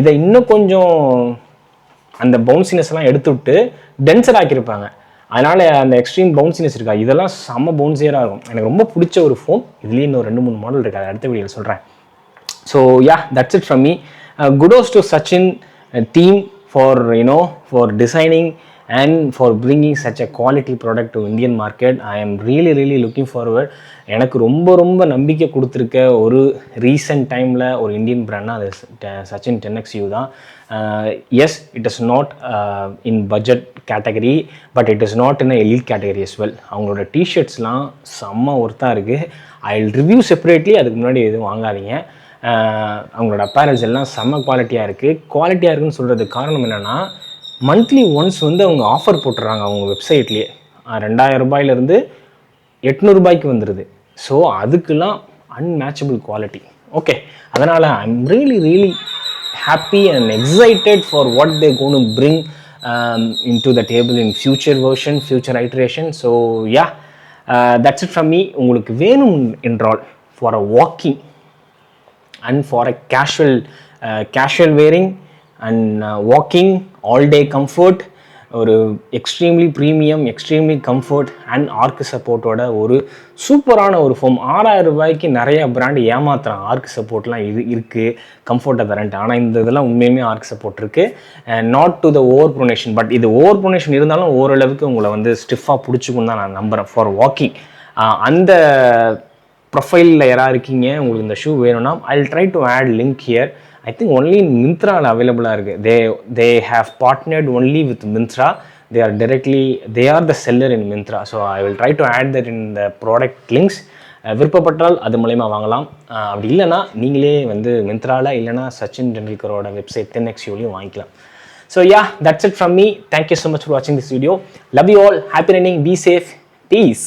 S1: இதை இன்னும் கொஞ்சம் அந்த பவுன்சினஸ்லாம் எடுத்து விட்டு டென்சர் ஆக்கியிருப்பாங்க. அதனால் அந்த எக்ஸ்ட்ரீம் பவுன்சினஸ் இருக்கா, இதெல்லாம் செம்ம பவுன்சியராக இருக்கும். எனக்கு ரொம்ப பிடிச்ச ஒரு ஃபோன். இதுலேயே இன்னும் 2-3 மாடல் இருக்குது, அதை அடுத்த வீடியோவில் சொல்கிறேன். So that's it from me. Kudos to Sachin team for designing and for bringing such a quality product to Indian market. I am really looking forward. எனக்கு ரொம்ப நம்பிக்கை கொடுத்துருக்க ஒரு ரீசெண்ட் டைமில் ஒரு இந்தியன் பிராண்ட்னா அது சச்சின் 10XU தான். Yes, it is not in budget category, but it is not in elite category as well. அவங்களோட டிஷர்ட்ஸ்லாம் செம்ம ஒர்த்தாக இருக்குது. ஐ வில் ரிவ்யூ செப்பரேட்லி, அதுக்கு முன்னாடி எதுவும் வாங்காதீங்க. அவங்களோட அப்பேரல்ஸ் எல்லாம் செம்ம குவாலிட்டியாக இருக்குன்னு சொல்கிறதுக்கு காரணம் என்னென்னா, மந்த்லி ஒன்ஸ் அவங்க ஆஃபர் போட்டுறாங்க அவங்க வெப்சைட்லேயே. 2000 ரூபாயிலேருந்து 800 ரூபாய்க்கு வந்துடுது. ஸோ அதுக்கெல்லாம் அன்மேட்சபிள் குவாலிட்டி. ஓகே, அதனால் I am really happy and excited for what they're going to bring into the table in future iteration. So yeah, that's it from me. உங்களுக்கு வேணும் என்றால் for a walking and for a casual wearing and walking all day comfort, ஒரு extremely premium, extremely comfort and arch சப்போர்ட்டோட ஒரு சூப்பரான ஒரு foam. 6000 ரூபாய்க்கு நிறைய பிராண்ட் ஏமாத்துறான். ஆர்க் சப்போர்ட்லாம் இருக்குது, கம்ஃபர்ட்டை தரேன்ட்டு. ஆனால் இந்த இதெல்லாம் உண்மையுமே ஆர்க் சப்போர்ட் இருக்குது. Not to the over pronation, but இது ஓவர் ப்ரொனேஷன் இருந்தாலும் ஓரளவுக்கு உங்களை ஸ்டிஃபாக பிடிச்சிக்கும் தான் நான் நம்புகிறேன். ஃபார் வாக்கிங் அந்த ப்ரொஃபைலில் யாராக இருக்கீங்க, உங்களுக்கு இந்த ஷூ வேணும்னா I will try to add link here. I think only in Myntra available இருக்குது. They have partnered only with Myntra. They are the seller in Myntra. So I will try to add that in the product links. விருப்பப்பட்டால் அது மூலமா வாங்கலாம். அப்படி இல்லைனா நீங்களே மிந்த்ராவில் இல்லைனா Sachin டெண்டுல்கரோட website 10XUலையும் வாங்கிக்கலாம். So yeah, that's it from me. Thank you so much for watching this video. Love you all. Happy running. Be safe. Peace.